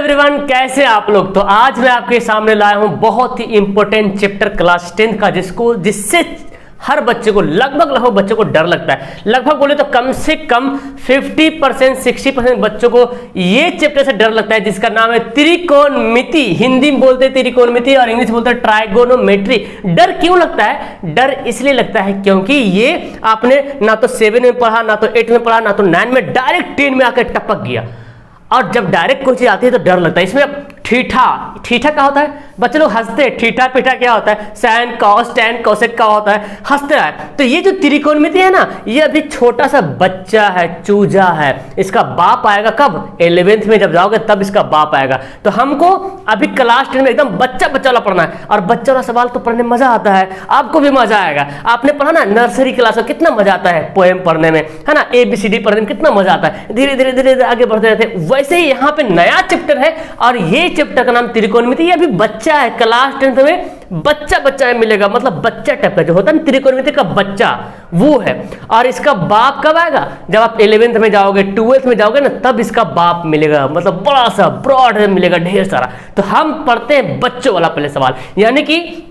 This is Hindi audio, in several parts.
एवरीवन, कैसे आप लोग। तो आज मैं आपके सामने लाया हूं बहुत ही इंपॉर्टेंट चैप्टर क्लास 10 का, जिससे हर बच्चे को लगभग बच्चों को डर लगता है। लगभग बोले तो कम से कम 50% 60% बच्चों को ये चैप्टर से डर लगता है, जिसका नाम है त्रिकोणमिति। हिंदी में बोलते हैं त्रिकोणमिति और इंग्लिश में बोलते हैं ट्राइगोनोमेट्री। डर क्यों लगता है? डर इसलिए लगता है क्योंकि ये आपने ना तो 7 में पढ़ा, ना तो 8 में पढ़ा, ना तो 9 में, डायरेक्ट 10 में आकर टपक गया। और जब डायरेक्ट कोई चीज आती है तो डर लगता है। इसमें ठीठा क्या होता है? बच्चे लोग हंसते हैं। ठीठा पीठा क्या होता है? साइन कॉस टैन कोसेक का होता है, हंसते हैं। तो ये जो त्रिकोणमिति है ना, ये अभी छोटा सा बच्चा है, चूजा है। इसका बाप आएगा कब? 11th में जब जाओगे तब इसका बाप आएगा। तो हमको अभी क्लास 10 में एकदम बच्चा वाला पढ़ना है। और बच्चा वाला सवाल तो पढ़ने में मजा आता है, आपको भी मजा आएगा। आपने पढ़ा ना नर्सरी क्लास में, कितना मजा आता है पोएम पढ़ने में, है ना, ABCD पढ़ने में कितना मजा आता है। धीरे धीरे आगे बढ़ते रहते। वैसे ही यहाँ पे नया चैप्टर है और ये चैप्टर का नाम त्रिकोणमिति। ये अभी बच्चा है, क्लास 10 में बच्चा मिलेगा, मतलब बच्चा टाइप का जो होता है ना, त्रिकोणमिति का बच्चा वो है। और इसका बाप कब आएगा? जब आप 11th में जाओगे, 12th में जाओगे ना, तब इसका बाप मिलेगा, मतलब बड़ा सा ब्रॉड मिलेगा, ढेर सारा। तो हम पढ़ते हैं बच्चों वाला पहले सवाल, यानी कि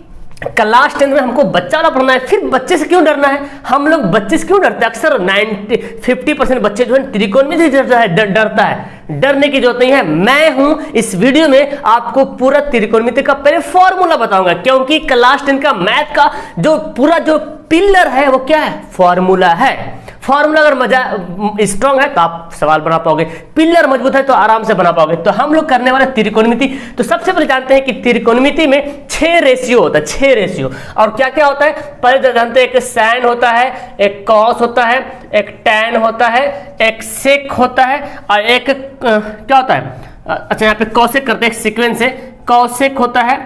क्लास 10 में हमको बच्चा वाला पढ़ना है। फिर बच्चे से क्यों डरना है? हम लोग बच्चे से क्यों डरते हैं? अक्सर 50% बच्चे जो है त्रिकोणमिति से डरता है। डरने की जरूरत नहीं है। मैं हूं इस वीडियो में आपको पूरा त्रिकोणमिति का पहले फॉर्मूला बताऊंगा, क्योंकि क्लास 10 का मैथ का जो पूरा जो पिलर है वो क्या है? फॉर्मूला है। फॉर्मूला अगर मजा स्ट्रांग है तो आप सवाल बना पाओगे, पिलर मजबूत है तो आराम से बना पाओगे। तो हम लोग करने वाले त्रिकोणमिति। तो सबसे पहले जानते हैं कि त्रिकोणमिति में 6 रेशियो होता है, 6 रेशियो। और क्या क्या होता है पहले जानते हैं। एक साइन होता है, एक कॉस होता है, एक टैन होता है, एक सेक होता है, और एक क्या होता है? अच्छा, यहाँ पे कॉसेक करते हैं, सीक्वेंस से कॉसेक होता है,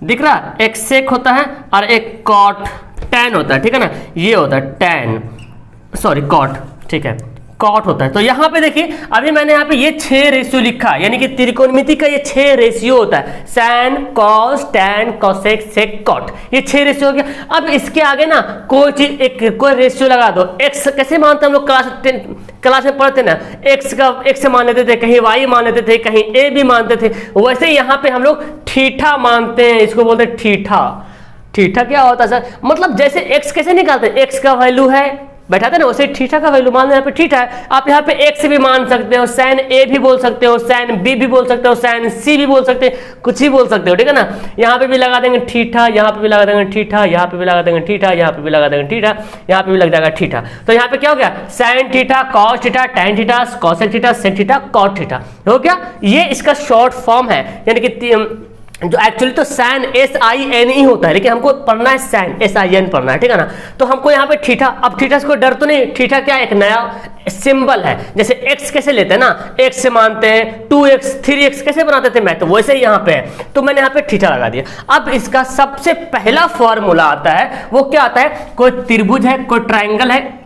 दिख रहा? एक सेक होता है और एक कॉट टैन होता है, ठीक है ना। ये होता है टैन, सॉरी कॉट, ठीक है, कॉट होता है। तो यहाँ पे देखिए, अभी मैंने यहाँ पे ये 6 रेशियो लिखा, यानी कि त्रिकोणमिति का ये 6 रेशियो होता है। Sine cos tan cosec sec cot, ये 6 रेशियो हो गया। अब इसके आगे ना कोई रेशियो लगा दो। एक्स कैसे मानते हम लोग क्लास में पढ़ते ना, एक्स का एक्स मान लेते थे, कहीं वाई मान लेते थे, कहीं ए भी मानते थे। वैसे यहाँ पे हम लोग ठीठा मानते हैं, इसको बोलते हैं ठीठा। ठीठा क्या होता है सर? मतलब जैसे एक्स कैसे निकालते हैं, एक्स का वैल्यू है बैठाते ना, वैसे ठीठा का वैल्यू मान लो। यहाँ पे ठीठा है, आप यहाँ पे एक्स भी मान सकते हो, साइन ए भी बोल सकते हो, साइन बी भी बोल सकते हो, साइन सी भी बोल सकते हो, कुछ ही बोल सकते हो, ठीक है ना। यहाँ पे भी लगा देंगे ठीठा, यहाँ पे भी लगा देंगे ठीठा, यहाँ पे भी लगा देंगे ठीठा, यहाँ पे भी लगा देंगे ठीठा, यहाँ पे भी लग जाएगा ठीठा। तो यहाँ पे क्या हो गया? Sine theta, cos theta, tan theta, cosec theta, sec theta, cot theta हो गया। ये इसका शॉर्ट फॉर्म है, यानी कि जो एक्चुअली तो साइन SIN होता है, लेकिन हमको पढ़ना है साइन SIN पढ़ना है, ठीक है ना। तो हमको यहाँ पे ठीठा, अब ठीठा से कोई डर तो नहीं। ठीठा क्या? एक नया सिंबल है। जैसे x कैसे लेते हैं ना, x से मानते हैं, 2x 3x कैसे बनाते थे मैं, तो वैसे ही यहाँ पे है। तो मैंने यहाँ पे ठीठा लगा दिया। अब इसका सबसे पहला फॉर्मूला आता है, वो क्या आता है? कोई त्रिभुज है, कोई ट्राइंगल है,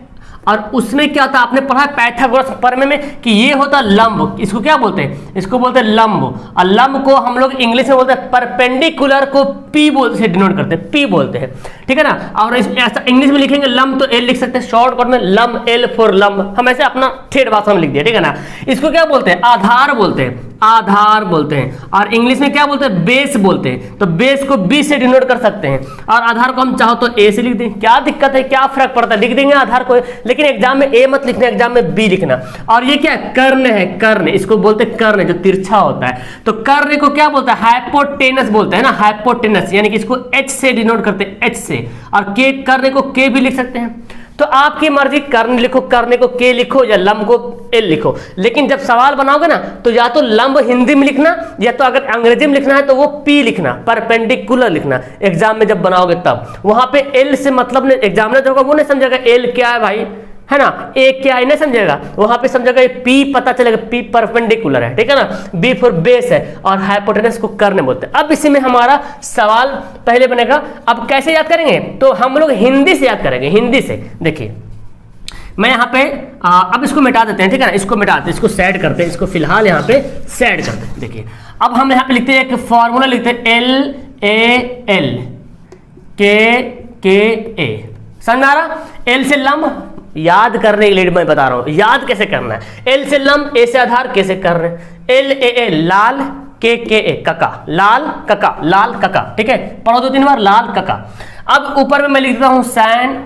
और उसमें क्या होता है? आपने पढ़ा है पाइथागोरस प्रमेय में कि ये होता लंब। इसको क्या बोलते हैं? इसको बोलते हैं लंब। और लंब को हम लोग इंग्लिश में बोलते हैं परपेंडिकुलर, को P बोलते से डिनोट करते हैं, P बोलते हैं, ठीक है ना। और ऐसा इंग्लिश में लिखेंगे लंब तो L लिख सकते हैं, शॉर्टकट में लंब, L फॉर लंब। हम ऐसे अपना ठेठ भाषा में लिख दिया, ठीक है ना। इसको क्या बोलते हैं? आधार बोलते हैं, आधार बोलते हैं। और इंग्लिश में क्या बोलते हैं? बेस बोलते हैं। तो बेस को B से डिनोट कर सकते हैं, और आधार को हम चाहो तो A से लिख दें। क्या दिक्कत है? क्या फर्क पड़ता है? लिख देंगे आधार को, लेकिन एग्जाम में A मत लिखना, एग्जाम में B लिखना। और ये क्या है? कर्ण है, कर्ण, इसको बोलते हैं कर्ण, जो तिरछा होता है। तो कर्ण को क्या बोलते हैं? हाइपोटेनस बोलते हैं ना, हाइपोटेनस, यानी कि इसको H से डिनोट करते हैं, H से। और के, कर्ण को K भी लिख सकते हैं। तो आपकी मर्जी, कर्ण लिखो, कर्ण को K लिखो, या लंब को L लिखो। लेकिन जब सवाल बनाओगे ना, तो या तो लंब हिंदी में लिखना, या तो अगर अंग्रेजी में लिखना है तो वो P लिखना, परपेंडिकुलर लिखना। एग्जाम में जब बनाओगे तब वहां पे L से मतलब एग्जामिनर जो होगा वो नहीं समझेगा L क्या है भाई, है ना, A क्या है नहीं समझेगा। वहां पे समझेगा P, पता चलेगा P परपेंडिकुलर है, ठीक है ना। B फॉर बेस है, और हाइपोटेनस को कर्ण बोलते हैं। अब इसी में हमारा सवाल पहले बनेगा। अब कैसे याद करेंगे? तो हम लोग हिंदी से याद करेंगे, हिंदी से। देखिए मैं यहाँ पे अब इसको मिटा देते हैं, ठीक है ना। इसको मिटाते हैं, इसको सेट करते हैं, इसको फिलहाल यहाँ पे सेट करते हैं। देखिए अब हम यहाँ पे लिखते हैं, एक फॉर्मूला लिखते हैं, LAL KA। समझ आ रहा? L से लंब, याद करने के लिए मैं बता रहा हूं, याद कैसे करना है। L से लंब, A से आधार, कैसे कर रहे हैं। LAA लाल, KKA कका, लाल कका, लाल कका, ठीक है, पढ़ो 2-3 बार, लाल कका। अब ऊपर में मैं लिख देता हूं सैन,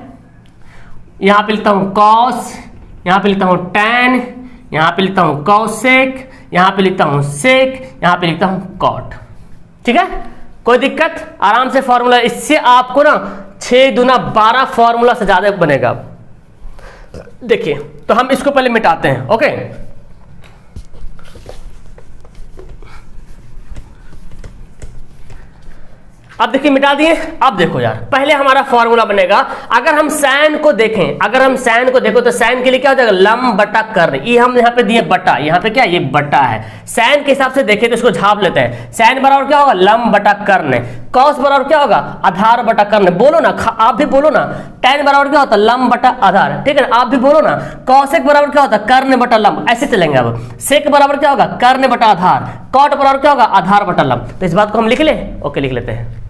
यहां पे लिखता हूं कॉस, यहां पे लिखता हूं टैन, यहां पे लिखता हूं कॉसेक, यहां पे लिखता हूं सेक, यहां पे लिखता हूं कॉट। ठीक है, कोई दिक्कत? आराम से फॉर्मूला, इससे आपको ना 6 दूना 12 फॉर्मूला से ज्यादा बनेगा। देखिए, तो हम इसको पहले मिटाते हैं। ओके, अब देखिए मिटा दिए। अब देखो यार, पहले हमारा फॉर्मूला बनेगा, अगर हम सैन को देखें, अगर हम सैन को देखो तो सैन के लिए क्या हो जाएगा, लंब बटा कर्ण। ये हम यहाँ पे दिए बटा, यहाँ पे क्या, ये बटा है। सैन के हिसाब से देखें तो इसको झाप लेते हैं। सैन बराबर क्या होगा, लंब बटा कर्ण। कॉस बराबर क्या होगा, आधार बटा कर्ण। बोलो ना, आप भी बोलो ना। टैन बराबर क्या होता है, लंब बटा आधार। ठीक है, आप भी बोलो ना। कॉसेक बराबर क्या होता है, कर्ण बटा लंब। ऐसे चलेंगे। अब सेक बराबर क्या होगा, कर्ण बटा आधार। कॉट बराबर क्या होगा, आधार बटा लंब। तो इस बात को हम लिख ले। ओके, लिख लेते हैं।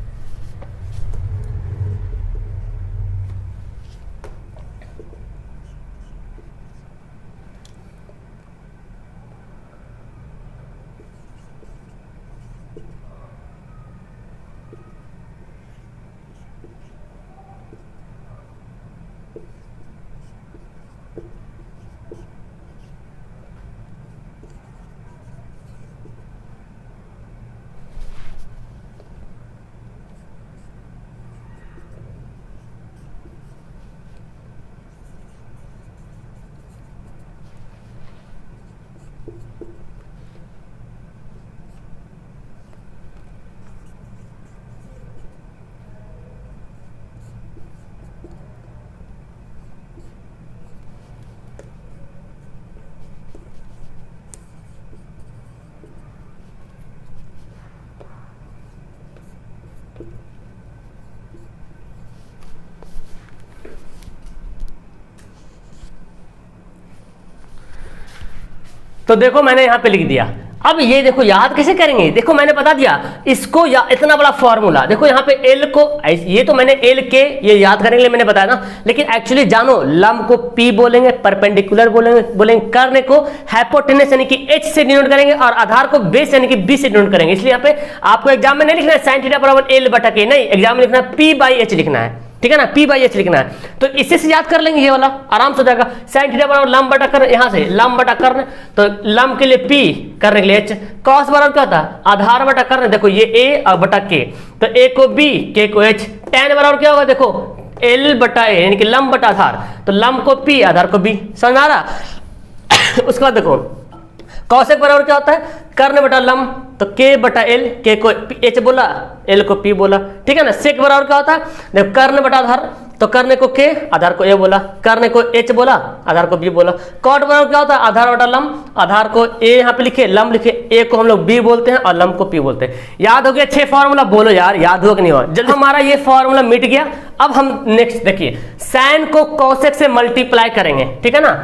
तो देखो मैंने यहां पे लिख दिया। अब ये देखो याद कैसे करेंगे, देखो मैंने बता दिया इसको, या इतना बड़ा फॉर्मूला देखो यहाँ पे एल को, ये तो मैंने एल के ये याद करने के लिए मैंने बताया ना, लेकिन एक्चुअली जानो लंब को पी बोलेंगे, परपेंडिकुलर बोलेंगे कर्ण को हाइपोटेनस यानी कि एच से डिनोट करेंगे, और आधार को बेस यानी कि बी से डिनोट करेंगे। इसलिए यहाँ पे आपको एग्जाम में नहीं लिखना है साइन थीटा बराबर एल बटा के, नहीं, एग्जाम में लिखना है पी बाई एच लिखना है। ठीक है ना, पी बाई एच लिखना है। तो इससे से याद कर लेंगे, ये वाला आराम से हो जाएगा। साइन थीटा बराबर लंब बटा कर्ण, यहां से लंब बटा कर्ण, तो लंब के लिए पी, कर्ण के लिए एच। कॉस बराबर क्या होता है, आधार बटा कर्ण। देखो ये ए और बटा के, तो ए को बी, के को एच। टैन बराबर क्या होगा, देखो एल बटा ए यानी कि लंब बटा आधार, तो लंब को पी, आधार को बी। समझ आ रहा? उसके बाद देखो कॉसेक बराबर क्या होता है, कर्ण बटा लंब, तो के बटा एल, के को एच बोला, एल को पी बोला। ठीक है ना। सेक बराबर क्या होता है, देखो कर्ण बटा आधार, तो कर्ण को के, आधार को ए बोला, कर्ण को एच बोला, आधार को बी बोला। कॉट बराबर क्या होता है, आधार बटा लंब, आधार को ए यहाँ पे लिखे, लंब लिखे, ए को हम लोग बी बोलते हैं और लंब को पी बोलते हैं। याद हो गया 6 फॉर्मूला? बोलो यार, याद हुआ कि नहीं हुआ? जल्दी, हमारा ये फॉर्मूला मिट गया। अब हम नेक्स्ट देखिए, सैन को कॉसेक से मल्टीप्लाई करेंगे। ठीक है ना,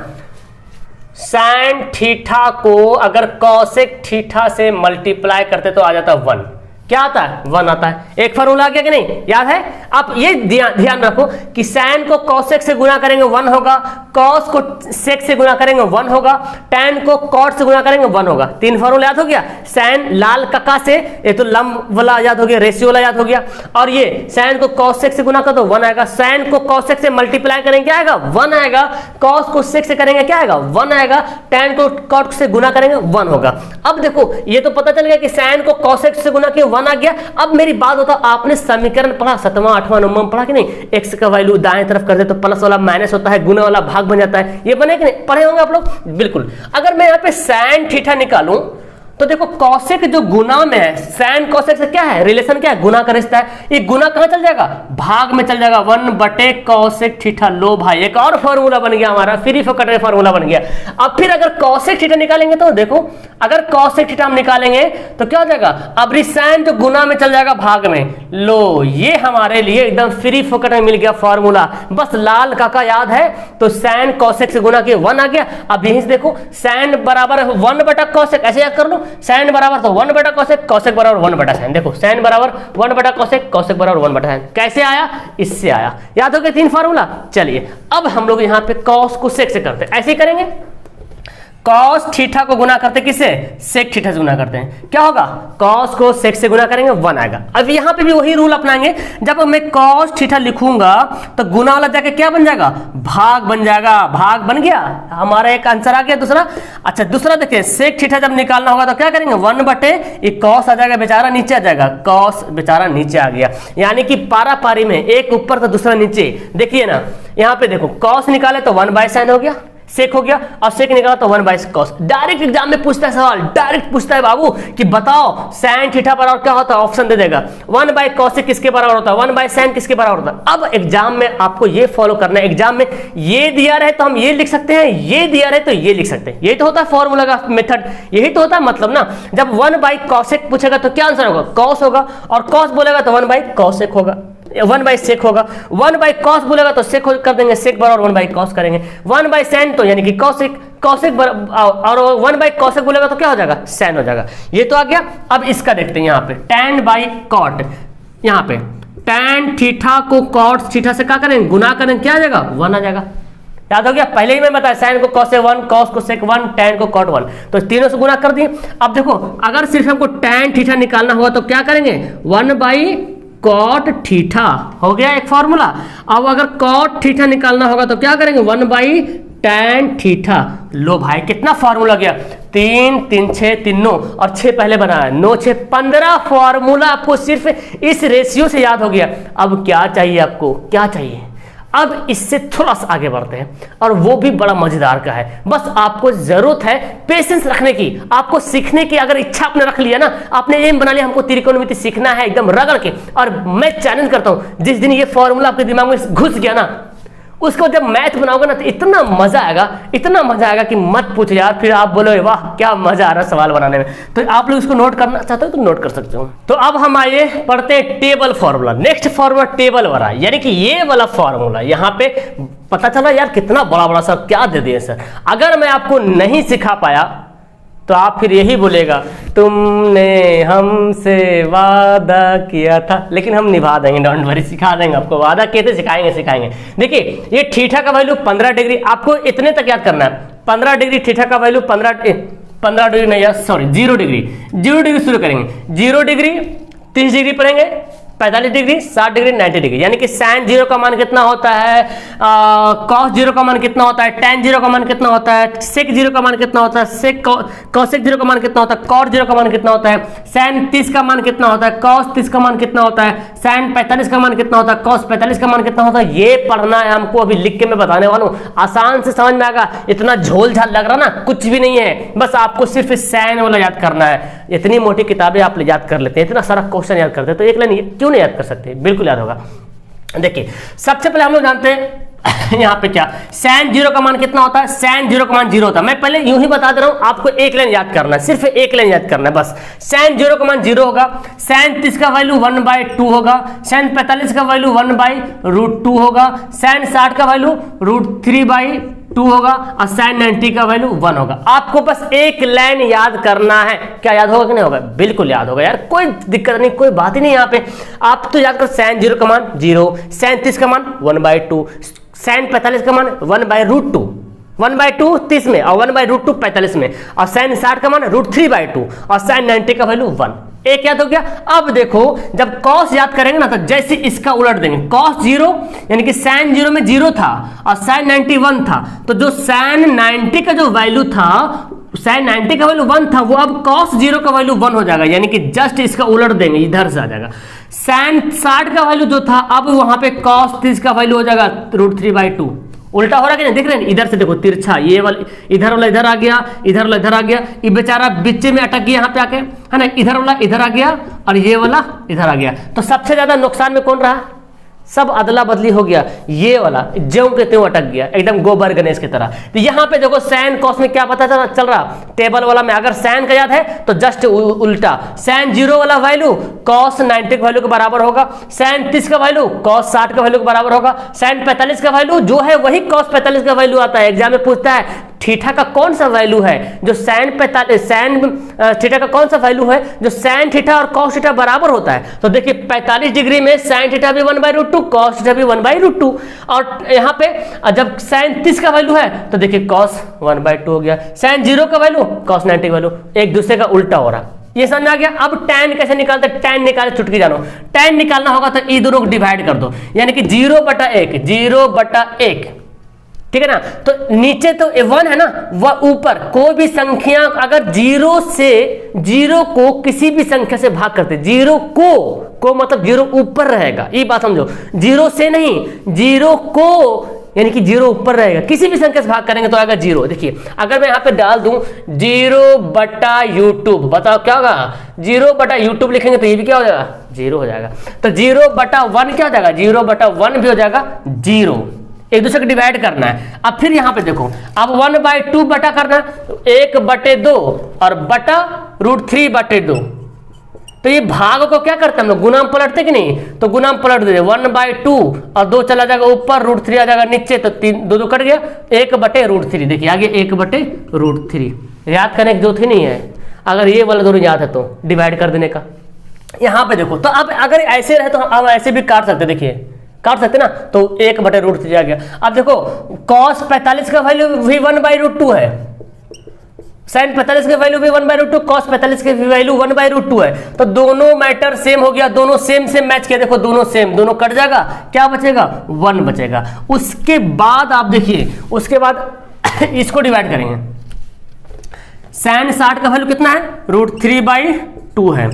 साइन थीटा को अगर कॉसेक थीटा से मल्टीप्लाई करते तो आ जाता 1। क्या आता है, 1 आता है। एक फॉर्मूला आ गया कि नहीं, याद है? आप ये ध्यान रखो कि साइन को कॉसेक से गुणा करेंगे 1 होगा, कॉस को सेक से गुणा करेंगे 1 होगा, टैन को कॉट से गुणा करेंगे 1 होगा। 3 फॉर्मूला याद हो गया। साइन लाल कका से, ये तो लंब वाला याद हो गया, रेशियो वाला याद हो गया, और ये साइन को कॉसेक से गुणा कर तो 1 आएगा। साइन को कॉसेक से मल्टीप्लाई करेंगे क्या आएगा, 1 आएगा। कॉस को सेक से करेंगे क्या आएगा, 1 आएगा। टैन को कॉट से गुणा करेंगे 1 होगा। अब देखो ये तो पता चल गया कि साइन को कॉसेक से गुणा किया 1 आ गया। अब मेरी बात होता, आपने समीकरण पढ़ा 7वां 8वां 9वां पढ़ा कि नहीं? एक्स का वैल्यू दाएं तरफ करते तो प्लस वाला माइनस होता है, गुना वाला भाग बन जाता है। ये बने कि नहीं, पढ़े होंगे आप लोग? बिल्कुल। अगर मैं यहाँ पे साइन थीटा निकालूं तो देखो कॉसेक जो गुना में है, साइन कॉसेक से क्या है रिलेशन, क्या है, गुना का रिश्ता है। ये गुना कहां चल जाएगा, भाग में चल जाएगा। 1 बटे कॉसेक थीटा। लो भाई, एक और फॉर्मूला बन गया हमारा, फ्री फोकट में फॉर्मूला बन गया। अब फिर अगर कॉसेक थीटा निकालेंगे तो देखो, अगर कॉसेक थीटा हम निकालेंगे तो क्या हो जाएगा, अब साइन जो गुना में चल जाएगा भाग में। लो, ये हमारे लिए एकदम फ्री फोकट में मिल गया फॉर्मूला। बस लाल काका याद है तो साइन कॉसेक से गुना किए 1 आ गया। अब यहीं से देखो साइन बराबर 1 बटा कॉसेक, ऐसे याद कर लो। साइन बराबर तो 1 बटा कॉसेक, कॉसेक बराबर 1 बटा साइन। देखो साइन बराबर 1 बटा कॉसेक, कॉसेक बराबर 1 बटा साइन। कैसे आया, इससे आया। याद हो गया 3 फार्मूला। चलिए अब हम लोग यहाँ पे कॉस को सेक से करते हैं, ऐसे ही करेंगे। कॉस थीटा को गुना करते किससे, सेक थीटा से गुना करते हैं, क्या होगा, कॉस को सेक से गुना करेंगे 1 आएगा। अब यहाँ पे भी वही रूल अपनाएंगे, जब मैं कॉस थीटा लिखूंगा तो गुना वाला जाके क्या बन जाएगा, भाग बन जाएगा, भाग बन गया, हमारा एक आंसर आ गया दूसरा। अच्छा दूसरा देखिए, सेक थीटा जब निकालना होगा तो क्या करेंगे, 1 बटे एक कॉस आ जाएगा, बेचारा नीचे आ जाएगा, कॉस बेचारा नीचे आ गया, यानी कि पारा पारी में एक ऊपर तो दूसरा नीचे। देखिए ना यहाँ पे देखो, कॉस निकाले तो 1/sin हो गया, सेक हो गया, और सेक निकाला तो 1/cos। डायरेक्ट एग्जाम में पूछता है सवाल, डायरेक्ट पूछता है बाबू कि बताओ sin थीटा बराबर क्या होता है, ऑप्शन दे देगा 1/cos किसके बराबर होता है, 1/sin किसके बराबर होता है। अब एग्जाम में आपको ये फॉलो करना है, एग्जाम में ये दिया रहे तो हम ये लिख सकते हैं, ये दिया रहे तो ये लिख सकते हैं, यही तो होता है फॉर्मूला का मेथड, यही तो होता है मतलब ना। जब 1/cos पूछेगा तो क्या आंसर होगा, cos होगा, और cos बोलेगा तो 1/cos होगा, 1/sec होगा, 1/cos बोलेगा तो sec कर देंगे, sec बराबर 1/cos करेंगे, 1/sin तो यानी कि cosec, cosec और 1/cosec बोलेगा तो क्या हो जाएगा, sin हो जाएगा। ये तो आ गया। अब इसका देखते हैं यहाँ पे tan/cot, यहाँ पे tan थीटा को cot थीटा से क्या करेंगे, गुना करेंगे, क्या आ जाएगा, 1 आ जाएगा। याद हो गया, पहले ही मैं बताया, sin को cos से 1, cos को sec 1, tan को cot 1, तो तीनों से गुना कर दिए। अब देखो अगर सिर्फ हमको tan थीटा निकालना होगा तो क्या करेंगे, 1/cot थीटा हो गया एक फॉर्मूला। अब अगर cot थीटा निकालना होगा तो क्या करेंगे, 1/tan थीटा। लो भाई कितना फॉर्मूला गया, 3 3 6 3 9 और 6 पहले बनाया, 9 6 15 फॉर्मूला आपको सिर्फ इस रेशियो से याद हो गया। अब क्या चाहिए आपको, क्या चाहिए, अब इससे थोड़ा सा आगे बढ़ते हैं और वो भी बड़ा मजेदार का है। बस आपको जरूरत है पेशेंस रखने की, आपको सीखने की अगर इच्छा आपने रख लिया ना, आपने एम बना लिया हमको त्रिकोणमिति सीखना है एकदम रगड़ के, और मैं चैलेंज करता हूं जिस दिन ये फॉर्मूला आपके दिमाग में घुस गया ना, उसको जब मैथ बनाओगे ना तो इतना मजा आएगा, इतना मजा आएगा कि मत पूछो यार, फिर आप बोलोगे वाह क्या मजा आ रहा है सवाल बनाने में। तो आप लोग इसको नोट करना चाहते हो तो नोट कर सकते हो। तो अब हम आइए पढ़ते हैं table formula. Next formula table वाला, यानी कि ये वाला फॉर्मूला। यहाँ पे पता चला यार कितना बड़ा बड़ा सर क्या दे दिए सर। अगर मैं आपको नहीं सिखा पाया तो आप फिर यही बोलेगा तुमने हमसे वादा किया था, लेकिन हम निभा देंगे, डोंट वरी, सिखा देंगे आपको, वादा किए थे, सिखाएंगे। देखिए ये थीटा का वैल्यू 15 डिग्री, आपको इतने तक याद करना है, 15 डिग्री थीटा का वैल्यू 15 डिग्री नहीं यार सॉरी 0 डिग्री, 0 डिग्री शुरू करेंगे, 0 डिग्री 30 डिग्री पढ़ेंगे, 45 डिग्री, 60 डिग्री, 90 डिग्री, यानी कि sin 0 का मान कितना होता है, cos 0 का मान कितना होता है, tan 0 का मान कितना होता है, sec 0 का मान कितना होता है, cosec 0 का मान कितना होता है, cot 0 का मान कितना होता है, sin 30 का मान कितना होता है, cos 30 का मान कितना होता है, sin 45 का मान कितना होता है, cos 45 का मान कितना होता है। ये पढ़ना है हमको, अभी लिख के मैं बताने वाला हूँ, आसान से समझ में आएगा, इतना झोल झाल लग रहा ना, कुछ भी नहीं है, बस आपको सिर्फ sin वाला याद करना है। इतनी मोटी किताबें आप याद कर लेते हैं, इतना सारा क्वेश्चन याद करते हैं, तो एक लाइन क्यों नहीं याद कर सकते, बिल्कुल याद होगा। देखिए सबसे पहले हम लोग जानते हैं यहाँ पे क्या, sin 0 का मान कितना होता है, sin 0 का मान 0 होता है। मैं पहले यूं ही बता दे रहा हूं, आपको एक लाइन याद करना है, सिर्फ एक लाइन याद करना है बस। sin 0 का मान 0 होगा, sin 30 का वैल्यू 1/2 होगा, sin 45 का वैल्यू 1/√2 होगा, sin 60 का वैल्यू √3/2 होगा, और sin 90 का वैल्यू 1 होगा। आपको बस एक लाइन याद करना है। क्या याद होगा कि नहीं होगा, बिल्कुल याद होगा यार, कोई दिक्कत नहीं, कोई बात ही नहीं। यहाँ पे आप तो याद करो, sin 0 का मान 0, sin 30 का मान 1/2, sin 45 का मान 1/√2, 1/2 30 में और 1/√2 45 में, और sin 60 का मान √3/2, और sin 90 का वैल्यू 1। एक याद हो गया। अब देखो जब cos याद करेंगे ना तो जैसे इसका उलट देंगे, cos 0 यानी कि sin 0 में 0 था और sin 90 1 था, तो जो sin 90 का जो वैल्यू था, sin 90 का वैल्यू 1 था, वो अब cos 0 का वैल्यू 1 हो जाएगा, यानी कि जस्ट इसका उलट देंगे, इधर से आ जाएगा। sin 60 का वैल्यू जो था, अब वहां पे cos 30 का वैल्यू हो जाएगा √3/2। उल्टा हो रहा है कि नहीं, देख रहे हैं, इधर से देखो तिरछा, ये वाला इधर वाला इधर आ गया, इधर वाला इधर आ गया, ये बेचारा बीच में अटक गया यहाँ पे आके, है ना, इधर वाला इधर आ गया और ये वाला इधर आ गया। तो सबसे ज्यादा नुकसान में कौन रहा, सब अदला बदली हो गया, ये वाला ज्यों के त्यों अटक गया, एकदम गोबर गणेश की तरह। तो यहाँ पे देखो sin cos में क्या पता चल रहा, टेबल वाला में अगर sin का याद है तो जस्ट उल्टा, sin 0 वाला वैल्यू cos 90 के वैल्यू के बराबर होगा, sin 30 का वैल्यू cos 60 के वैल्यू के बराबर होगा, sin 45 का वैल्यू जो है वही cos 45 का वैल्यू आता है, एग्जाम में पूछता है थीटा का कौन सा वैल्यू है जो साइन थीटा का कौन सा वैल्यू है जो साइन थीटा और कॉस थीटा बराबर होता है। तो देखिए 45 डिग्री में साइन थीटा भी 1/√2, कॉस थीटा भी 1/√2, और यहाँ पे जब साइन 30 का वैल्यू है तो देखिए कॉस 1/2 हो गया, साइन 0 का वैल्यू कॉस 90 का वैल्यू, एक दूसरे का उल्टा हो रहा। ये समझ में आ गया। अब tan कैसे निकालते हैं, tan निकाले चुटकी जानो, tan निकालना होगा तो ये दोनों को डिवाइड कर दो, यानी कि 0/1, ठीक है ना। तो नीचे तो 1 है ना, वह ऊपर कोई भी संख्या अगर 0 को किसी भी संख्या से भाग करते, 0 को मतलब 0 ऊपर रहेगा, ये बात समझो, 0 से नहीं, 0 को यानी कि 0 ऊपर रहेगा, किसी भी संख्या से भाग करेंगे तो आएगा 0। देखिए अगर मैं यहाँ पे डाल दूं 0/YouTube, बताओ क्या होगा, 0/YouTube लिखेंगे तो ये भी क्या हो जाएगा, 0 हो जाएगा। तो 0/1 क्या हो जाएगा, 0/1 भी हो जाएगा 0, एक दूसरे को डिवाइड करना है। अब फिर यहाँ पे देखो, अब 1/2 बटा करना है, 1/2 और बटा √3/2, तो ये भाग को क्या करते हैं हम लोग, गुना में पलटते कि नहीं, तो गुना में पलट दे, 1/2 और 2 चला जाएगा ऊपर, √3 आ जाएगा नीचे, तो 2 कट गया, 1/√3। देखिए आगे 1/√3, याद करने की जरूरत ही नहीं है, अगर ये वाला दोनों याद है तो डिवाइड कर देने का। यहाँ पे देखो, तो अब अगर ऐसे रहे तो हम ऐसे भी काट सकते, देखिए काट सकते ना, तो 1/√3 आ गया। अब देखो cos 45 का वैल्यू भी 1/√2 है, साइन 45 के वैल्यू भी 1/√2, cos 45 के वैल्यू 1/√2 है, तो दोनों मैटर सेम हो गया, दोनों सेम मैच किया, देखो दोनों सेम, दोनों कट जाएगा, क्या बचेगा, 1 बचेगा। उसके बाद आप देखिए, उसके बाद इसको डिवाइड करेंगे, साइन 60 का वैल्यू कितना है, √3/2 है,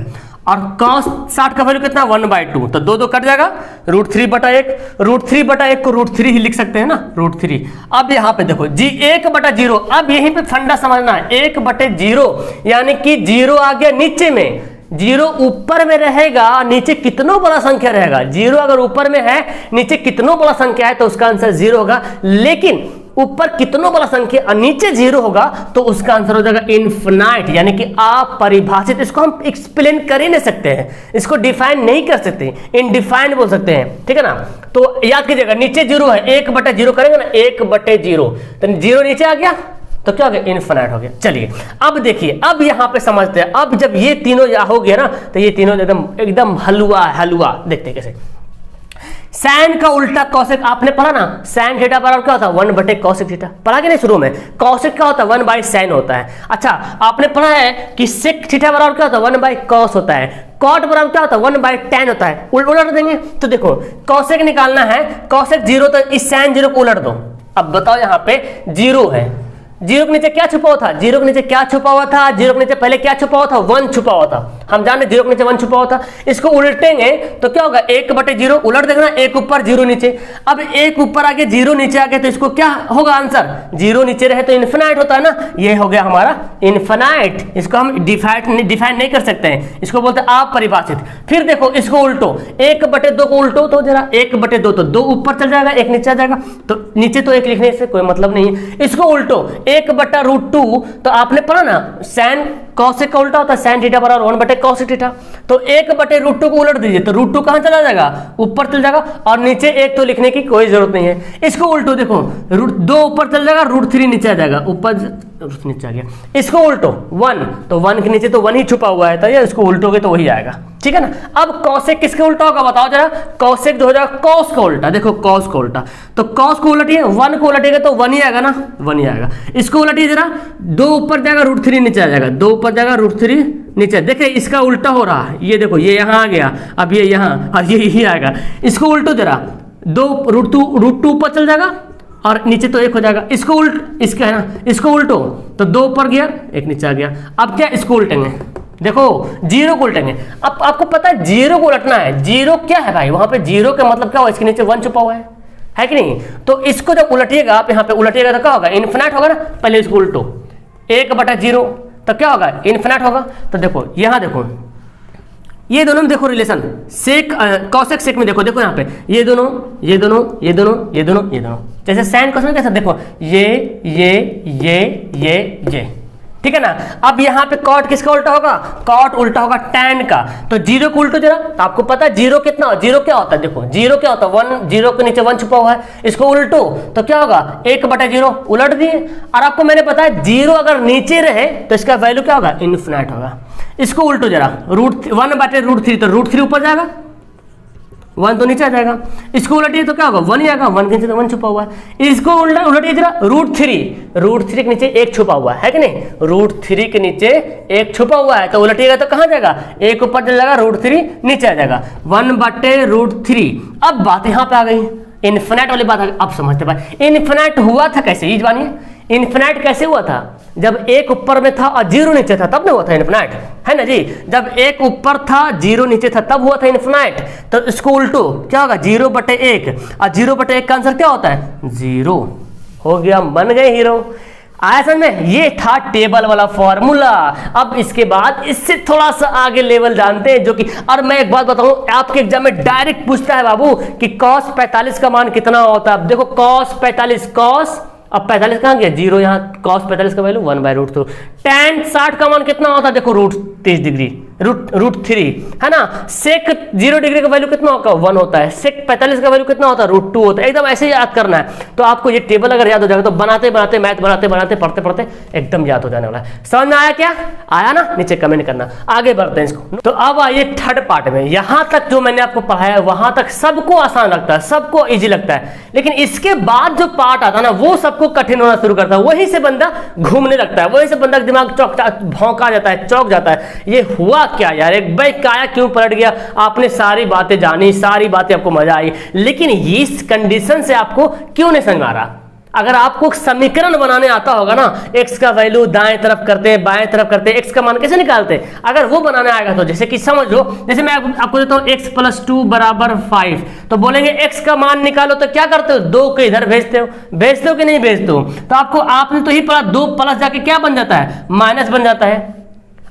और cos 60 का वैल्यू कितना, 1/2, तो 2 कट जाएगा, √3/1 को √3 ही लिख सकते हैं ना, √3। अब यहाँ पे देखो जी 1/0, अब यहीं पे फंडा समझना है, 1/0 यानी कि 0 आ गया नीचे में, 0 ऊपर में रहेगा, नीचे कितनों बड़ा संख्या रहेगा, 0 अगर ऊपर में है, नीचे कितनों बड़ा संख्या है तो उसका आंसर 0 होगा, लेकिन ऊपर कितनों बड़ा संख्या और नीचे 0 होगा तो उसका आंसर हो जाएगा इनफिनाइट, यानी कि अपरिभाषित। इसको हम एक्सप्लेन कर ही नहीं सकते हैं, इसको डिफाइन नहीं कर सकते, इनडिफाइंड बोल सकते हैं, ठीक है ना। तो याद कीजिएगा, नीचे 0 है, 1/0 करेंगे ना, 1/0, तो 0 नीचे आ गया तो क्या हो गया, इनफिनाइट हो गया। चलिए अब देखिए, अब यहां पे समझते हैं, अब जब ये तीनों हो गया ना, तो ये तीनों एकदम हलवा देखते हैं कैसे। साइन का उल्टा कॉसेक आपने पढ़ा ना, साइन थीटा बराबर क्या होता है, 1/cosec थीटा, पढ़ा कि नहीं शुरू में, कॉसेक क्या होता है, 1/sin होता है। अच्छा आपने पढ़ा है कि सेक थीटा बराबर क्या होता है, 1/cos होता है, कॉट बराबर क्या होता है, 1/tan होता है। उलट देंगे तो देखो कॉसेक निकालना है, कॉसेक 0 तो इस साइन 0 को उलट दो। अब बताओ यहाँ पे 0 है, 0 के नीचे क्या छुपा हुआ था, 0 के नीचे क्या छुपा हुआ था, 0 के नीचे पहले क्या छुपा हुआ था, 1 छुपा हुआ था, हम जाने 0 के नीचे 1 छुपा हुआ था। इसको उल्टेंगे तो क्या होगा, 1/0 उलट देना, 1 ऊपर 0 नीचे। अब 1 ऊपर आगे 0 नीचे आ गया तो इसको क्या होगा आंसर, 0 नीचे रहे तो इन्फिनाइट होता है ना, ये हो गया हमारा इन्फिनाइट। इसको हम डिफाइन नहीं कर सकते हैं, इसको बोलते हैं अपरिभाषित। फिर देखो इसको उल्टो, 1/2 को उल्टो तो जरा, 1/2 तो 2 ऊपर चल जाएगा, 1 नीचे आ जाएगा, तो नीचे तो 1 लिखने से कोई मतलब नहीं है। इसको उल्टो 1/√2, तो आपने पढ़ा ना साइन कॉसेक का उल्टा होता है साइन थीटा बराबर 1/cosec थीटा, तो 1/√2 को उलट दीजिए तो √2 कहां चला जाएगा, ऊपर चल जाएगा, और नीचे 1 तो लिखने की कोई जरूरत नहीं है। इसको उल्टो देखो, 2 ऊपर चल जाएगा, √3 नीचे आ जाएगा, ऊपर नीचे आ गया। इसको उल्टो 1, तो 1 के नीचे तो 1 ही छुपा हुआ है, तो ये इसको उल्टोगे तो वही आएगा, ठीक है ना। अब कॉसेक किसके उल्टा होगा बताओ जरा, कॉसेक जो हो जाएगा कॉस का उल्टा, देखो कॉस का उल्टा, तो कॉस को उलटिए, 1 को उलटिएगा तो 1 ही आएगा ना, 1 ही आएगा। इसको उलटिए जरा, 2 ऊपर जाएगा, √3 नीचे आ जाएगा, 2 ऊपर जाएगा, √3 नीचे। देखिए इसका उल्टा हो रहा है, ये देखो ये यहाँ आ गया, अब ये यहाँ और ये यही आएगा। इसको उल्टो जरा, 2 √2 ऊपर चल जाएगा और नीचे तो 1 हो जाएगा। इसको इसका है ना, इसको उल्टो तो 2 ऊपर गया, 1 नीचे आ गया। अब क्या, इसको उल्टेंगे, देखो 0 को उल्टेंगे। अब आपको पता है 0 को उलटना है, 0 क्या है भाई, वहां पे 0 का मतलब क्या हुआ, इसके नीचे 1 छुपा हुआ है कि नहीं। तो इसको जब उलटिएगा आप, यहाँ पे उलटिएगा तो क्या होगा, इन्फिनाइट होगा ना। पहले इसको उल्टो, 1/0 तो क्या होगा, इन्फिनाइट होगा। तो देखो यहाँ देखो, ये दोनों देखो रिलेशन, सेक कॉसेक सेक में देखो, देखो यहाँ पे ये दोनों ये दोनों ये दोनों ये दोनों ये दोनों, जैसे साइन कॉस में कैसा देखो, ये ठीक है ना। अब यहाँ पे कॉट किसका उल्टा होगा, कॉट उल्टा होगा टैन का। तो जीरो को उल्टो जरा, तो आपको पता है जीरो कितना, जीरो क्या होता है, देखो जीरो क्या होता है, वन, जीरो के नीचे वन छुपा हुआ है, इसको उल्टो तो क्या होगा 1/0 उलट दिए। और आपको मैंने बताया जीरो अगर नीचे रहे तो इसका वैल्यू क्या होगा, इनफिनाइट होगा। इसको उल्टो जरा, √1/√3 तो √3 ऊपर जाएगा, 1 तो नीचे आ जाएगा। इसको उलटिए तो क्या होगा 1 ही आएगा, 1 के नीचे तो 1 छुपा हुआ है। इसको उलटिए जरा, √3 के नीचे 1 छुपा हुआ है कि नहीं, √3 के नीचे 1 छुपा हुआ है, तो उलटिएगा तो कहां जाएगा, 1 ऊपर चल जाएगा, √3 नीचे आ जाएगा, 1/√3। अब बात यहां पे आ गई, इन्फिनाइट वाली बात आ गई। अब समझते भाई इन्फिनाइट हुआ था कैसे, ये जानिए इन्फिनाइट कैसे हुआ था, जब 1 ऊपर में था और 0 नीचे था तब ना हुआ था इन्फिनाइट, है ना जी। जब 1 ऊपर था 0 नीचे था तब हुआ था इन्फिनाइट। तो इसको उल्टो क्या होगा, 0/1, और 0/1 का आंसर क्या होता है 0। हो गया, बन गए हीरो। आया समझ में, ये था टेबल वाला फॉर्मूला। अब इसके बाद इससे थोड़ा सा आगे लेवल जानते हैं, जो कि, और मैं एक बात बताऊं, आपके एग्जाम में डायरेक्ट पूछता है बाबू कि cos 45 का मान कितना होता है। अब देखो cos 45, cos, अब 45 कहां गया, 0 यहाँ, cos 45 का वैल्यू 1/√2। tan 60 का मान कितना होता है, देखो √30 डिग्री, √3 है ना। sec 0 डिग्री का वैल्यू कितना होगा 1 होता है, sec 45 का वैल्यू कितना होता है √2 होता है। एकदम ऐसे याद करना है। तो आपको ये टेबल अगर याद हो जाएगा तो बनाते बनाते मैथ बनाते पढ़ते पढ़ते एकदम याद हो जाने वाला है। समझ में आया क्या, आया ना, नीचे कमेंट करना। आगे बढ़ते हैं इसको। तो अब आइए थर्ड पार्ट में। यहां तक जो मैंने आपको पढ़ाया वहां तक सबको आसान लगता है, सबको ईजी लगता है, लेकिन इसके बाद जो पार्ट आता है ना वो सबको कठिन होना शुरू करता है। वहीं से बंदा घूमने लगता है, वहीं से बंदा दिमाग भौंका जाता है, चौक जाता है। ये हुआ क्या यार, एक भाई काया क्यों पलट गया, आपने सारी बातें जानी, सारी बातें आपको मजा आई, लेकिन इस कंडीशन से आपको क्यों नहीं समझ में आ रहा। अगर आपको समीकरण बनाने आता होगा ना, x का वैल्यू दाएं तरफ करते हैं, बाएं तरफ करते हैं, x का मान कैसे निकालते हैं, अगर वो बनाने आएगा तो जैसे कि समझ लो, जैसे मैं आपको देता हूं x + 2 = 5, तो बोलेंगे x का मान निकालो, तो क्या करते हो 2 को इधर भेजते हो कि नहीं भेजते हो। तो आपने तो ही पढ़ा 2 प्लस जाके क्या बन जाता है, माइनस बन जाता है।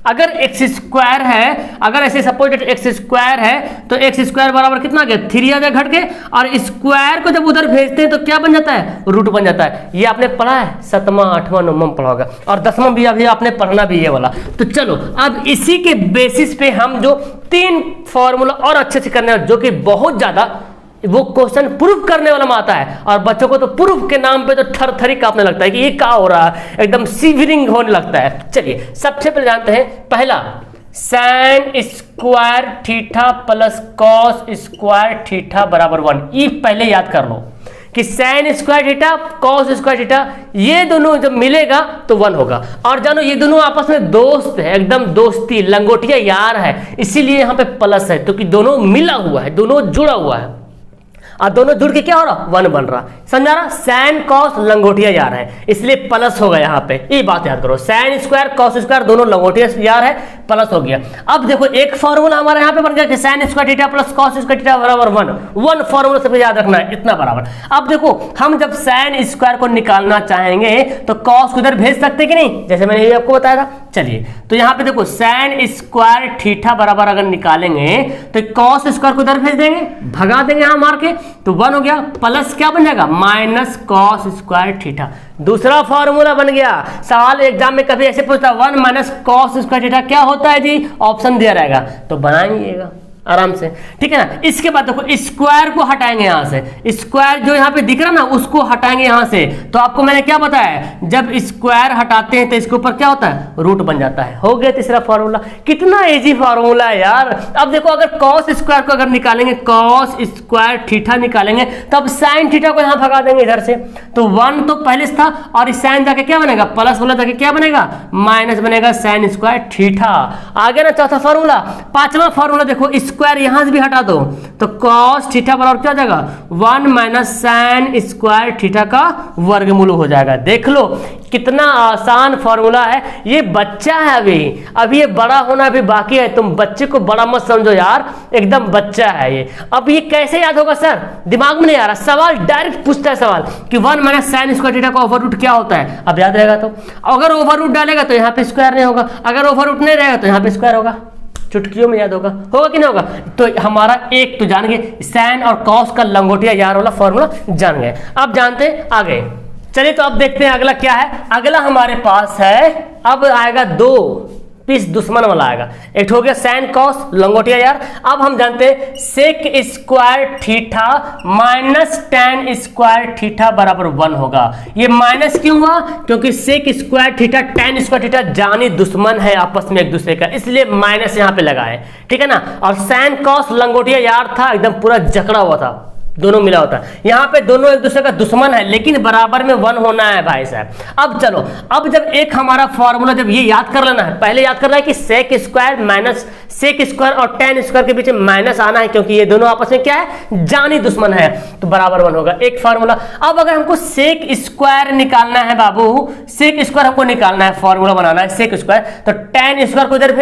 अगर x² है, अगर ऐसे सपोज x² है तो x² बराबर कितना आ गया 3 आ जाएगा घट के, और स्क्वायर को जब उधर भेजते हैं तो क्या बन जाता है, रूट बन जाता है। ये आपने पढ़ा है 7वां 8वां 9वां पढ़ा होगा, और 10वां भी अभी आपने पढ़ना भी ये वाला। तो चलो अब इसी के बेसिस पे हम जो 3 फॉर्मूला और अच्छे से करने हैं, जो कि बहुत ज्यादा वो क्वेश्चन प्रूफ करने वाला में आता है, और बच्चों को तो प्रूफ के नाम पे तो थर-थरी कांपने लगता है कि ये क्या हो रहा है, एकदम सीवरिंग होने लगता है। चलिए सबसे पहले जानते हैं, पहला sin square theta plus cos square theta बराबर 1। ये पहले याद कर लो कि sin square theta cos square theta ये दोनों जब मिलेगा तो 1 होगा। और जानो ये दोनों आपस में दोस्त है, एकदम दोस्ती लंगोटिया यार है, इसीलिए यहाँ पे प्लस है, क्योंकि दोनों मिला हुआ है, दोनों जुड़ा हुआ है, और दोनों जुड़ के क्या हो रहा 1 बन रहा। समझा रहा, सैन कॉस लंगोटिया यार है, इसलिए प्लस होगा यहाँ पे। ये बात याद करो, सैन स्क्वायर कॉस स्क्वायर दोनों लंगोटिया यार है, प्लस हो गया। अब देखो एक फॉर्मूला हमारा यहाँ पे बन गया कि sin square theta plus cos square theta बराबर 1 फॉर्मूला से याद रखना है, इतना बराबर। अब देखो हम जब सैन स्क्वायर को निकालना चाहेंगे तो कॉस को इधर भेज सकते कि नहीं, जैसे मैंने ये आपको बताया था। चलिए तो यहाँ पे देखो सैन स्क्वायर थीटा बराबर अगर निकालेंगे तो कॉस स्क्वायर को इधर भेज देंगे, भगा देंगे यहाँ मार के, तो 1 हो गया, प्लस क्या बन जाएगा माइनस कॉस स्क्वायर थीटा। दूसरा फॉर्मूला बन गया। सवाल एग्जाम में कभी ऐसे पूछता 1 माइनस कॉस स्क्वायर थीटा क्या होता है जी, ऑप्शन दिया रहेगा तो बनाएंगे आराम से, ठीक है ना। इसके बाद देखो स्क्वायर को हटाएंगे यहां से, स्क्वायर जो यहां पे दिख रहा ना उसको हटाएंगे यहां से। तो आपको मैंने क्या बताया, जब स्क्वायर हटाते हैं तो इसके ऊपर क्या होता है, रूट बन जाता है। हो गया तीसरा फॉर्मूला। कितना इजी फॉर्मूला है यार। अब देखो अगर कॉस स्क्वायर को अगर निकालेंगे, कॉस स्क्वायर थीटा निकालेंगे, तब साइन थीटा को यहां भगा देंगे इधर से, तो 1 तो पहले था, और इस साइन जाके क्या बनेगा, प्लस वाला जाके क्या बनेगा, माइनस बनेगा साइन स्क्वायर थीटा। आ गया ना चौथा फॉर्मूला। पांचवा फॉर्मूला देखो, स्क्वायर यहां से भी हटा दो तो cos थीटा बराबर क्या हो जाएगा 1 माइनस sin स्क्वायर थीटा का वर्गमूल हो जाएगा। देख लो कितना आसान फॉर्मूला है। ये बच्चा है, अभी ये बड़ा होना भी बाकी है। तुम बच्चे को बड़ा मत समझो यार, एकदम बच्चा है ये। अब ये कैसे याद होगा सर, दिमाग में नहीं आ रहा। सवाल डायरेक्ट पूछता है सवाल कि 1 माइनस sin स्क्वायर थीटा का ओवररूट क्या होता है। अब याद रहेगा तो, अगर ओवररूट डालेगा तो यहाँ पे स्क्वायर नहीं होगा, अगर ओवररूट नहीं रहेगा तो यहाँ पे स्क्वायर होगा। चुटकियों में याद होगा कि नहीं होगा। तो हमारा एक तो जान गए, सैन और कॉस का लंगोटिया यार वाला फॉर्मूला जान गए। अब जानते हैं आगे चलिए तो अब देखते हैं अगला क्या है। अगला हमारे पास है, अब आएगा 2 पीस दुश्मन वाला आएगा। एक हो गया साइन कॉस लंगोटिया यार। अब हम जानते हैं sec square theta minus tan square theta बराबर 1 होगा। ये माइनस क्यों हुआ? क्योंकि sec square theta tan square theta जानी दुश्मन है आपस में एक दूसरे का, इसलिए माइनस यहाँ पे लगा है, ठीक है ना। और साइन कॉस लंगोटिया यार था, एकदम पूरा जकड़ा हुआ था, दोनों मिला होता है। यहाँ पे दोनों एक दूसरे का दुश्मन है, लेकिन बराबर में 1 होना है भाई साहब। अब चलो, अब जब एक हमारा फॉर्मूला जब ये याद कर लेना है, पहले याद करना है कि sec square minus sec square और टेन स्क्वायर के बीच में माइनस आना है, क्योंकि ये दोनों आपस में क्या है, जानी दुश्मन है, तो बराबर 1 होगा। एक फॉर्मूला। अब अगर हमको सेक स्क्वायर निकालना है बाबू, सेक स्क्वायर हमको निकालना है, फॉर्मूला बनाना है सेक स्क्वायर, तो टेन स्क्वायर को इधर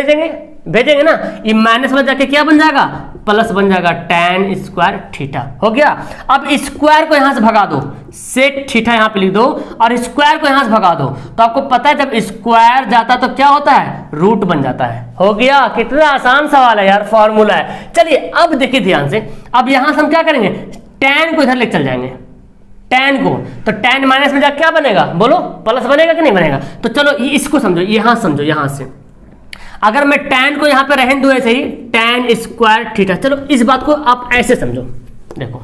भेजेंगे ना, ये माइनस में जाके क्या बन जाएगा, प्लस बन जाएगा, टेन स्क्वायर थीटा हो गया। अब स्क्वायर को यहां से भगा दो, सेक थीटा यहां पे लिख दो, और स्क्वायर को यहां से भगा दो, तो आपको पता है जब स्क्वायर जाता तो क्या होता है, रूट बन जाता है। हो गया, कितना आसान सवाल है यार, फॉर्मूला है। चलिए अब देखिए ध्यान से, अब यहां से हम क्या करेंगे, टेन को इधर लेकर चल जाएंगे, टेन को, तो टेन माइनस में जाकर क्या बनेगा, बोलो, प्लस बनेगा कि नहीं बनेगा। तो चलो इसको समझो, यहां समझो, यहां से अगर मैं tan को यहां पे रहने दूं ऐसे ही, tan स्क्वायर थीटा, चलो इस बात को आप ऐसे समझो, देखो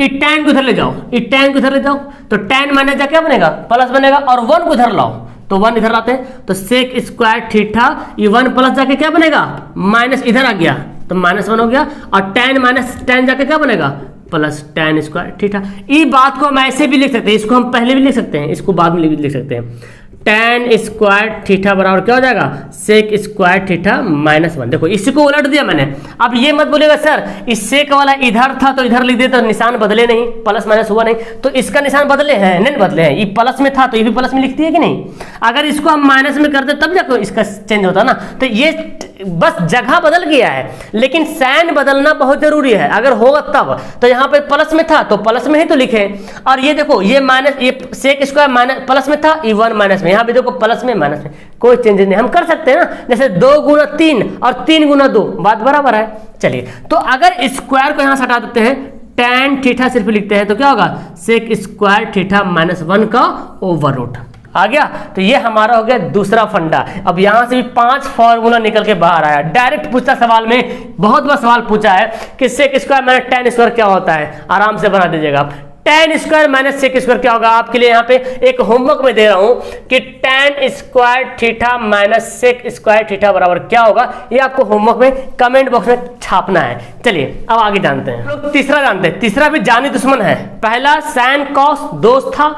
ये tan को इधर ले जाओ, ये tan को इधर ले जाओ, तो tan माइनस जा क्या बनेगा, प्लस बनेगा, और 1 को इधर लाओ, तो 1 इधर लाते हैं, तो सेक स्क्वायर थीटा, ये 1 प्लस जाके क्या बनेगा, माइनस इधर आ गया तो -1 हो गया, और tan माइनस tan जाके क्या बनेगा, प्लस tan स्क्वायर थीटा। इस बात को हम ऐसे भी लिख सकते हैं, इसको हम पहले भी लिख सकते हैं, इसको बाद में लिख सकते हैं। tan स्क्वायर थीटा बराबर क्या हो जाएगा, सेक स्क्वायर थीटा -1। देखो इसी को उलट दिया मैंने। अब ये मत बोलेगा सर इस सेक वाला इधर था तो इधर लिख दिया, तो निशान बदले नहीं, प्लस माइनस हुआ नहीं, तो इसका निशान बदले हैं, नहीं बदले हैं, ये प्लस में था तो ये भी प्लस में लिखती है कि नहीं। अगर इसको हम माइनस में करते तब जाकर इसका चेंज होता ना, तो ये बस जगह बदल गया है, लेकिन साइन बदलना बहुत जरूरी है। अगर होगा तब, तो यहाँ पे प्लस में था तो प्लस में ही तो लिखे, और ये देखो ये माइनस, ये सेक स्क्वायर माइनस प्लस में था, ये 1 माइनस में, यहाँ पे देखो प्लस में माइनस में, कोई चेंजेस नहीं। हम कर सकते हैं ना, जैसे 2 गुना 3 और 3 गुना 2, बात बराबर है। चलिए तो अगर स्क्वायर को यहाँ से हटा देते हैं, tan थीटा सिर्फ लिखते हैं, तो क्या होगा, सेक स्क्वायर थीटा -1 का ओवर रूट आ गया। तो ये हमारा हो गया दूसरा फंडा। अब यहां से भी 5 फॉर्मूला निकल के बाहर आया। डायरेक्ट पूछता सवाल में, बहुत बार सवाल पूछा है कि sec square minus tan square क्या होता है, आराम से बना दीजिएगा आप। tan square minus sec square क्या होगा, आपके लिए यहाँ पे एक होमवर्क में दे रहा हूं कि tan square theta minus sec square theta बराबर क्या होगा, ये आपको होमवर्क में कमेंट बॉक्स में छापना है। चलिए अब आगे जानते हैं, लोग तीसरा जानते हैं। तीसरा भी जानी दुश्मन है। पहला साइन कॉस दोस्त था,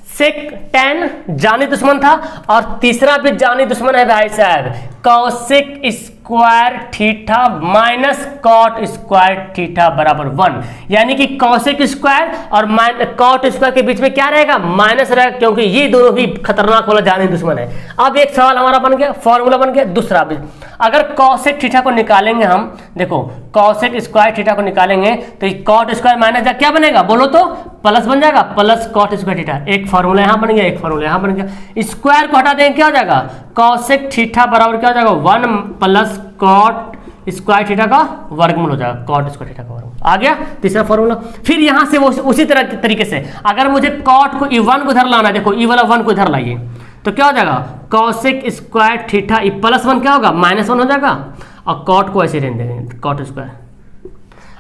सेक tan जानी दुश्मन था, और तीसरा भी जानी दुश्मन है भाई साहब, cosec square theta minus cot square theta बराबर 1। यानी कि कॉसेक स्क्वायर और कॉट स्क्वायर के बीच में क्या रहेगा, माइनस रहेगा, क्योंकि ये दोनों भी खतरनाक वाला जानी दुश्मन है। अब एक सवाल हमारा बन गया, फॉर्मूला बन गया दूसरा भी। अगर कॉसेक थीटा को निकालेंगे हम, देखो कॉसेक स्क्वायर थीटा को निकालेंगे तो कॉट स्क्वायर माइनस क्या बनेगा, बोलो तो प्लस बन जाएगा, प्लस कॉट स्क्वायर थीटा। एक फॉर्मूला यहां बन गया, एक फॉर्मूला यहां बन गया। स्क्वायर को हटा देंगे क्या हो जाएगा, कॉसेक थीटा बराबर क्या हो जाएगा, 1 प्लस कॉट स्क्वायर थीटा का वर्गमूल हो जाएगा, कॉट स्क्वायर थीटा का वर्गमूल आ गया तीसरा फॉर्मूला। फिर यहां से वो उसी तरह तरीके से अगर मुझे कॉट को E1 को इधर लाना है, देखो ई वाला 1 को इधर लाइए, तो क्या हो जाएगा, कॉसेक स्क्वायर थीटा +1 क्या होगा, -1 हो जाएगा, और कॉट को ऐसे रहने देंगे, कॉट स्क्वायर।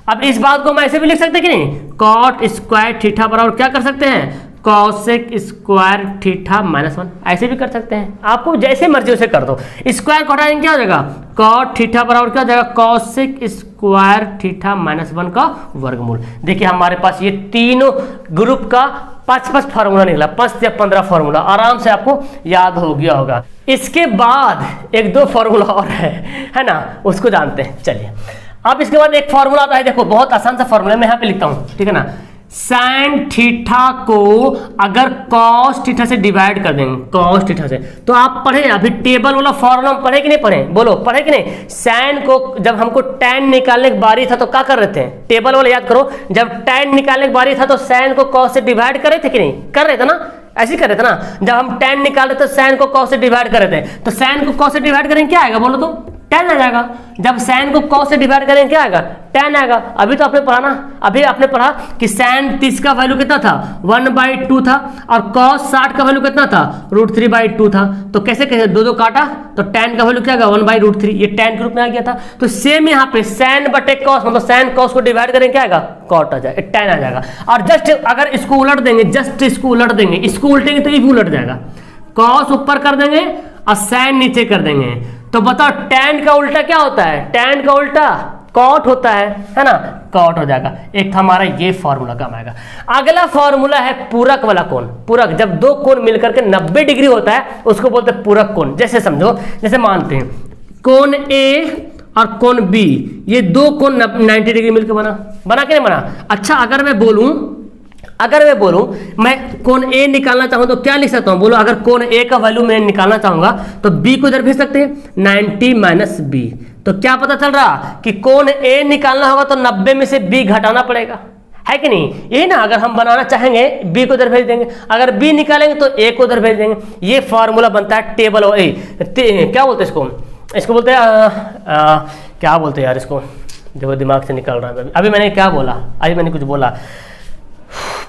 अब इस बात को हम ऐसे भी लिख सकते हैं कि नहीं, कॉट स्क्वायर थीटा बराबर क्या कर सकते हैं, कॉसेक स्क्वायर थीटा -1, ऐसे भी कर सकते हैं, आपको जैसे मर्जी उसे कर दो। स्क्वायर को हटाएंगे क्या हो जाएगा, कॉट थीटा बराबर क्या हो जाएगा, कॉसेक स्क्वायर थीटा -1 का वर्गमूल। देखिए हमारे पास ये तीनों ग्रुप का 5 फार्मूला निकला, 5 या 15 फार्मूला, आराम से आपको याद हो गया होगा। इसके बाद 1-2 फार्मूला और है ना, उसको जानते हैं। चलिए अब इसके बाद एक फार्मूला आता है, देखो बहुत आसान सा फार्मूला, मैं यहाँ पे लिखता हूँ, ठीक है ना। साइन थीटा को अगर कॉस थीटा से डिवाइड कर देंगे, कॉस थीटा से, तो आप पढ़े अभी टेबल वाला फॉर्मूला पढ़े कि नहीं पढ़े, बोलो पढ़े कि नहीं। साइन को जब हमको tan निकालने की बारी था तो क्या कर रहे थे, टेबल वाला याद करो, जब tan निकालने की बारी था तो साइन को कॉस से डिवाइड कर रहे थे कि नहीं, कर रहे थे ना, ऐसे कर रहे थे ना। जब हम tan निकाल रहे थे साइन को कॉस से डिवाइड कर रहे थे, तो साइन को कॉस से डिवाइड करेंगे क्या आएगा, बोलो तो tan आ जाएगा। जब sin को cos से डिवाइड करेंगे क्या आएगा, tan आएगा। अभी तो आपने पढ़ा ना, अभी आपने पढ़ा कि sin 30 का वैल्यू कितना था, 1/2 था, और cos 60 का वैल्यू कितना था, √3/2 था। तो कैसे कैसे दो काटा तो tan का वैल्यू क्या आएगा, 1/√3, ये tan के रूप में आ गया था। तो सेम यहाँ पे sin बटे cos, मतलब sin cos को डिवाइड करेंगे क्या आएगा, cot आ जाएगा, tan आ जाएगा। और जस्ट अगर इसको उलट देंगे, जस्ट इसको उलट देंगे, इसको उलटेंगे तो ये भी उलट जाएगा, cos ऊपर कर देंगे और sin नीचे कर देंगे। तो बताओ tan का उल्टा क्या होता है, tan का उल्टा cot होता है ना, cot हो जाएगा। एक था हमारा ये फॉर्मूला काम आएगा। अगला फॉर्मूला है पूरक वाला कोण। पूरक, जब दो कोण मिलकर के 90 डिग्री होता है उसको बोलते हैं पूरक कोण। जैसे समझो, जैसे मानते हैं कोण A और कोण B, ये दो कोण 90 डिग्री मिलकर बना के नहीं बना। अच्छा अगर मैं बोलूं मैं कोण A निकालना चाहूं तो क्या लिख सकता हूं, बोलो। अगर कोण A का वैल्यू मैं निकालना चाहूंगा तो B को इधर भेज सकते हैं, 90 माइनस B। तो क्या पता चल रहा कि कोण A निकालना होगा तो 90 में से B घटाना पड़ेगा, है कि नहीं। यही ना, अगर हम बनाना चाहेंगे B को इधर भेज देंगे, अगर B निकालेंगे तो A को उधर भेज देंगे। ये फॉर्मूला बनता है टेबल और क्या बोलते हैं इसको बोलते हैं क्या बोलते हैं यार इसको, देखो दिमाग से निकल रहा है। अभी मैंने क्या बोला, अभी मैंने कुछ बोला,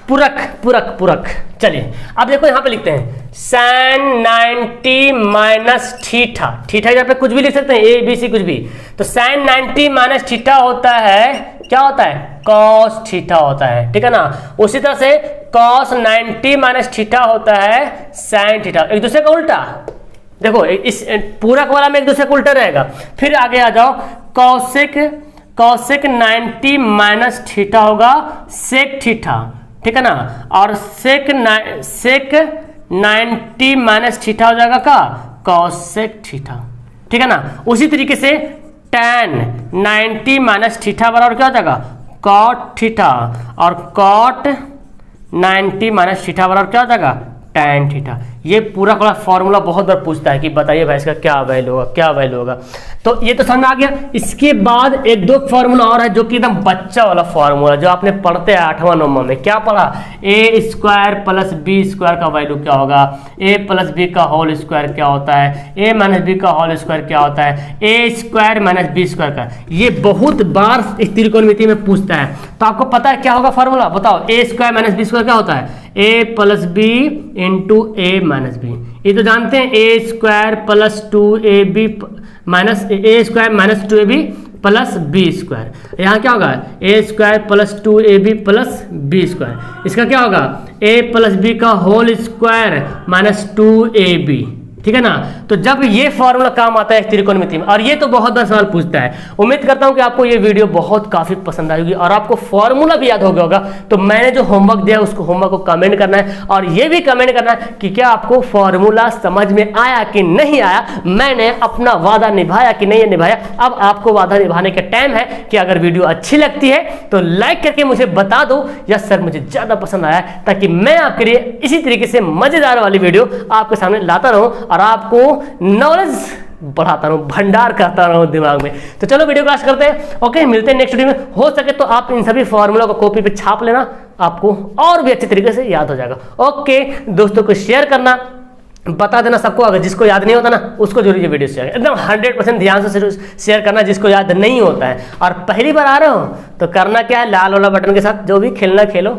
पूरक। चलिए अब देखो यहाँ पे लिखते हैं sin 90 माइनस थीटा। थीटा यहाँ पे कुछ भी लिख सकते हैं, A B C कुछ भी। तो sin 90 माइनस थीटा होता है, क्या होता है, cos थीटा होता है, ठीक है ना। उसी तरह से cos 90 माइनस थीटा होता है sin थीटा, एक दूसरे का उल्टा। देखो इस पूरक वाला में एक दूसरे का उल्टा रहेगा। फिर आगे आ जाओ, cosec 90 माइनस थीटा होगा sec थीटा, ठीक है ना। और sec 90 माइनस थीटा हो जाएगा का cosec थीटा, ठीक है ना। उसी तरीके से tan 90 माइनस थीटा बराबर क्या हो जाएगा, cot थीटा, और cot 90 माइनस थीटा बराबर क्या हो जाएगा, tan थीटा। ये पूरा फॉर्मूला बहुत बार पूछता है कि बताइए भाई इसका क्या वैल्यू होगा, तो ये तो समझ आ गया। इसके बाद एक दो फॉर्मूला और है जो कि एकदम बच्चा वाला फॉर्मूला, जो आपने पढ़ते हैं 8वां 9वां में। क्या पढ़ा, a² प्लस b² का वैल्यू क्या होगा, a प्लस b का होल स्क्वायर क्या होता है, a माइनस b का होल स्क्वायर क्या होता है, a² माइनस b² का। ये बहुत बार इस त्रिकोणमिति में पूछता है। तो आपको पता है क्या होगा फॉर्मूला, बताओ। a² माइनस b² क्या होता है, a plus b into a minus b। ये तो जानते हैं, a² plus 2ab minus a² minus 2ab plus b²। यहाँ क्या होगा, a² plus 2ab plus b²। इसका क्या होगा, a प्लस b का होल स्क्वायर माइनस 2ab, ठीक है ना। तो जब ये फॉर्मूला काम आता है त्रिकोणमिति में, और ये तो बहुत बार सवाल पूछता है। उम्मीद करता हूं कि आपको ये वीडियो बहुत काफी पसंद आई होगी और आपको फॉर्मूला भी याद हो गया होगा। तो मैंने जो होमवर्क दिया उसको होमवर्क को कमेंट करना है, और ये भी कमेंट करना है कि क्या आपको फॉर्मूला समझ में आया कि नहीं आया, मैंने अपना वादा निभाया कि नहीं निभाया। अब आपको वादा निभाने का टाइम है कि अगर वीडियो अच्छी लगती है तो लाइक करके मुझे बता दो, यस सर मुझे ज्यादा पसंद आया, ताकि मैं आपके लिए इसी तरीके से मजेदार वाली वीडियो आपके सामने लाता रहूं और आपको नॉलेज बढ़ाता रहूं, भंडार करता रहूं दिमाग में। तो चलो वीडियो क्लास करते हैं, ओके। मिलते हैं नेक्स्ट वीडियो में। हो सके तो आप इन सभी फॉर्मूला को कॉपी पे छाप लेना, आपको और भी अच्छे तरीके से याद हो जाएगा। ओके, दोस्तों को शेयर करना, बता देना सबको। अगर जिसको याद नहीं होता ना उसको जरूर ये वीडियो शेयर, एकदम 100% ध्यान से शेयर करना जिसको याद नहीं होता है। और पहली बार आ रहे हो तो करना क्या है, लाल वाला बटन के साथ जो भी खेलना खेलो।